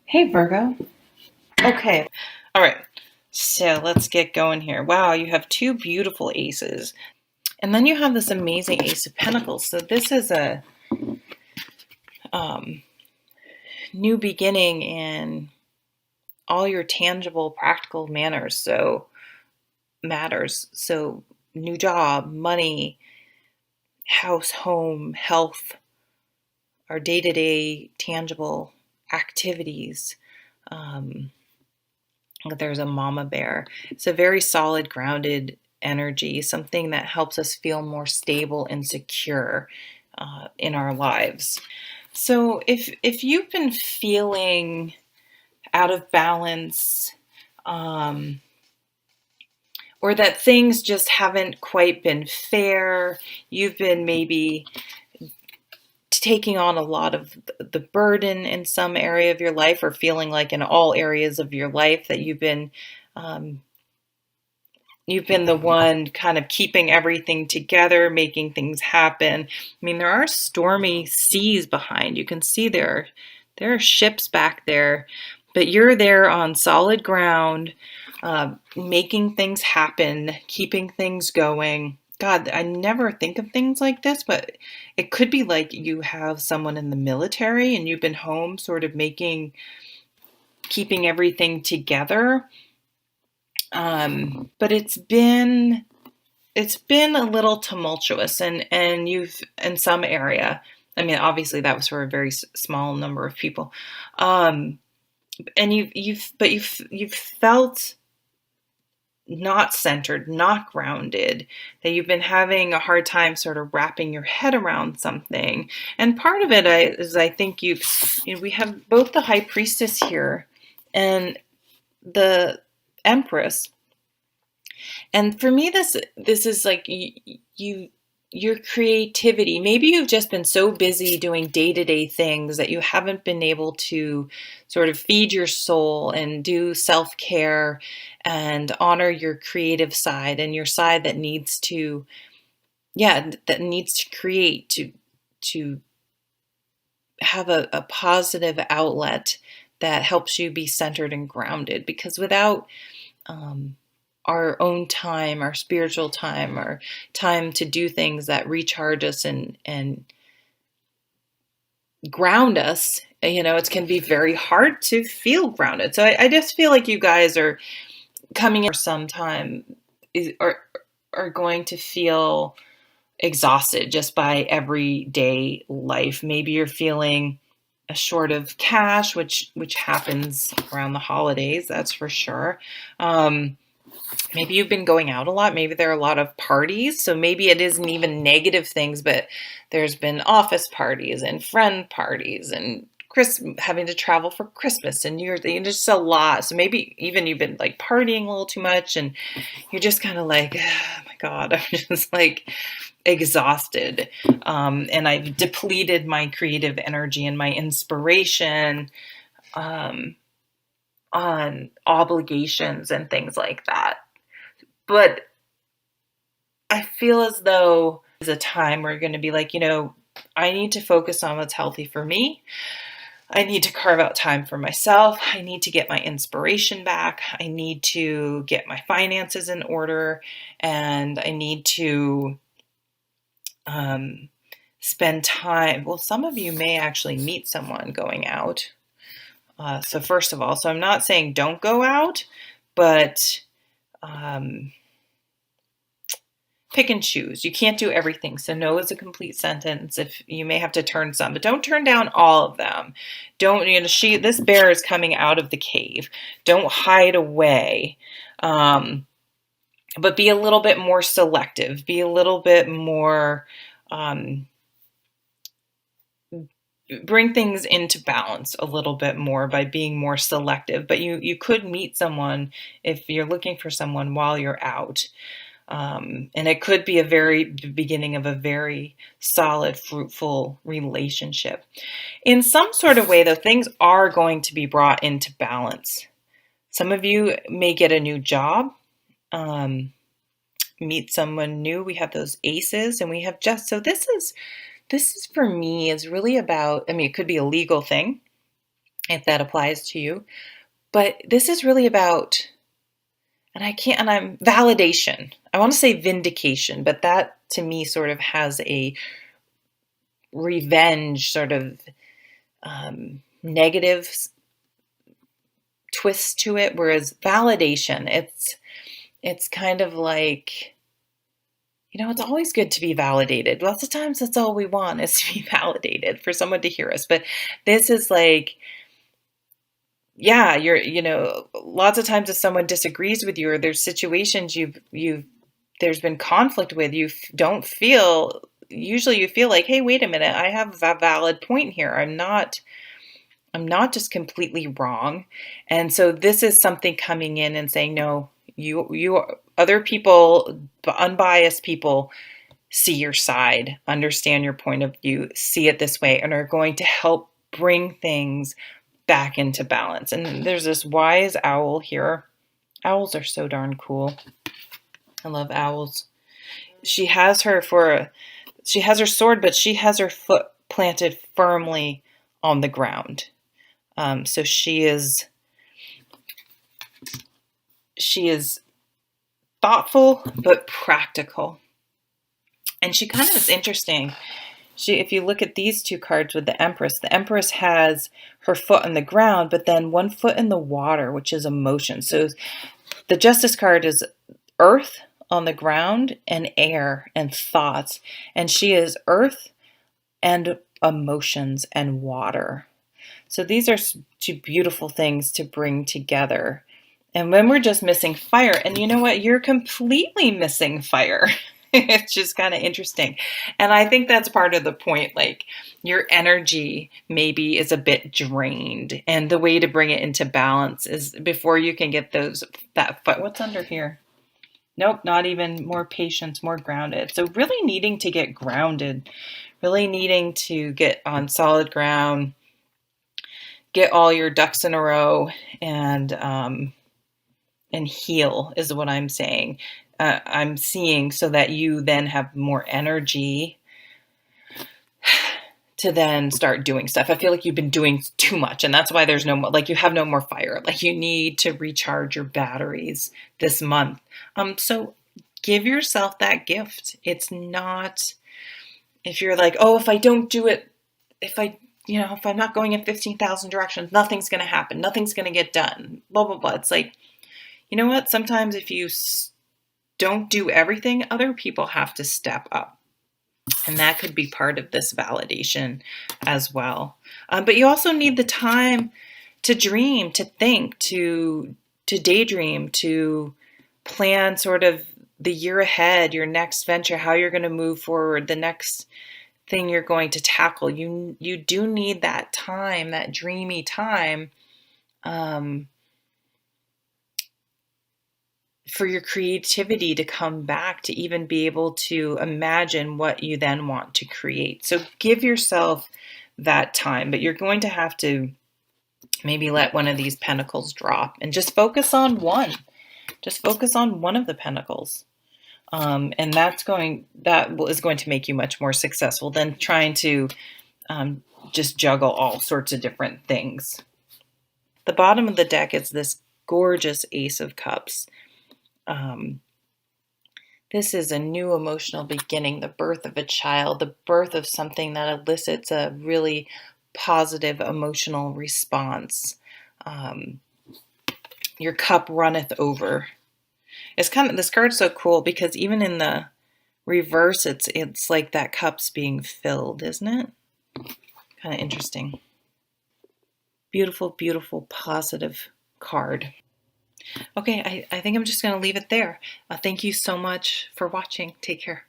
Hey Virgo. Okay. All right. So let's get going here. Wow, you have two beautiful aces. And then you have this amazing Ace of Pentacles. So this is a um, new beginning in all your tangible, practical manners. So matters. So new job, money, house, home, health, our day-to-day tangible activities. Um, There's a mama bear. It's a very solid, grounded energy, something that helps us feel more stable and secure in our lives. So if you've been feeling out of balance, um, or that things just haven't quite been fair, you've been maybe taking on a lot of the burden in some area of your life, or feeling like in all areas of your life that um, you've been the one kind of keeping everything together, making things happen. I mean, there are stormy seas behind. You can see there are ships back there, but you're there on solid ground, making things happen, keeping things going. God, I never think of things like this, but it could be like you have someone in the military and you've been home sort of keeping everything together. But it's been a little tumultuous, and you've in some area. I mean, obviously that was for a very small number of people. Um, and you've felt not centered, not grounded, that you've been having a hard time sort of wrapping your head around something. And part of it is I think we have both the High Priestess here and the Empress. And for me, this is like your creativity. Maybe you've just been so busy doing day-to-day things that you haven't been able to sort of feed your soul and do self-care and honor your creative side, and your side that needs to, yeah, that needs to create, to have a positive outlet that helps you be centered and grounded. Because without um, our own time, our spiritual time, our time to do things that recharge us and ground us, it can be very hard to feel grounded. So I just feel like you guys are coming in for some time, are going to feel exhausted just by everyday life. Maybe you're feeling short of cash, which happens around the holidays, that's for sure. Maybe you've been going out a lot. Maybe there are a lot of parties. So maybe it isn't even negative things, but there's been office parties and friend parties and having to travel for Christmas and just a lot. So maybe even you've been like partying a little too much, and you're just kind of like, oh my God, I'm just like exhausted. And I've depleted my creative energy and my inspiration um, on obligations and things like that. But I feel as though there's a time where you're going to be like, I need to focus on what's healthy for me. I need to carve out time for myself. I need to get my inspiration back. I need to get my finances in order. And I need to spend time. Well, some of you may actually meet someone going out. So first of all, so I'm not saying don't go out, but pick and choose. You can't do everything. So no is a complete sentence. If you may have to turn some, but don't turn down all of them. Don't, this bear is coming out of the cave. Don't hide away. But be a little bit more selective. Be a little bit more, bring things into balance a little bit more by being more selective. But you could meet someone if you're looking for someone while you're out. And it could be the beginning of a very solid, fruitful relationship. In some sort of way, though, things are going to be brought into balance. Some of you may get a new job, meet someone new. We have those aces, and we have so this is for me is really about, I mean, it could be a legal thing. if that applies to you. But this is really about, and I'm validation. I want to say vindication, but that to me sort of has a revenge sort of negative twist to it, whereas validation, it's kind of like, it's always good to be validated. Lots of times that's all we want is to be validated, for someone to hear us. But this is like, yeah, lots of times if someone disagrees with you, or there's situations there's been conflict with, usually you feel like, hey, wait a minute, I have a valid point here. I'm not just completely wrong. And so this is something coming in and saying, no, other people, unbiased people, see your side, understand your point of view, see it this way, and are going to help bring things back into balance. And there's this wise owl here. Owls are so darn cool. I love owls. She has her sword, but she has her foot planted firmly on the ground. So she is thoughtful but practical. And she kind of is interesting. If you look at these two cards with the Empress has her foot on the ground, but then one foot in the water, which is emotion. So the Justice card is earth on the ground and air and thoughts. And she is earth and emotions and water. So these are two beautiful things to bring together. And when we're just missing fire, and you know what? You're completely missing fire. It's just kind of interesting. And I think that's part of the point. Like, your energy maybe is a bit drained. And the way to bring it into balance is, before you can get what's under here? Nope, not even. More patience, more grounded. So really needing to get grounded, really needing to get on solid ground, get all your ducks in a row, and heal is what I'm saying. I'm seeing, so that you then have more energy to then start doing stuff. I feel like you've been doing too much, and that's why there's no more, like, you have no more fire. Like, you need to recharge your batteries this month. So give yourself that gift. It's not, if you're like, oh, if I don't do it, if I'm not going in 15,000 directions, nothing's going to happen. Nothing's going to get done. Blah, blah, blah. It's like, you know what? Sometimes if you don't do everything, other people have to step up. And that could be part of this validation as well. But you also need the time to dream, to think, to daydream, to plan sort of the year ahead, your next venture, how you're going to move forward, the next thing you're going to tackle. You do need that time, that dreamy time, for your creativity to come back, to even be able to imagine what you then want to create. So give yourself that time, but you're going to have to maybe let one of these pentacles drop and just focus on one. Just focus on one of the pentacles. And that is going to make you much more successful than trying to just juggle all sorts of different things. The bottom of the deck is this gorgeous Ace of Cups. This is a new emotional beginning, the birth of a child, the birth of something that elicits a really positive emotional response. Your cup runneth over. This card's so cool because even in the reverse, it's like that cup's being filled, isn't it? Kind of interesting. Beautiful, beautiful, positive card. Okay, I think I'm just going to leave it there. Thank you so much for watching. Take care.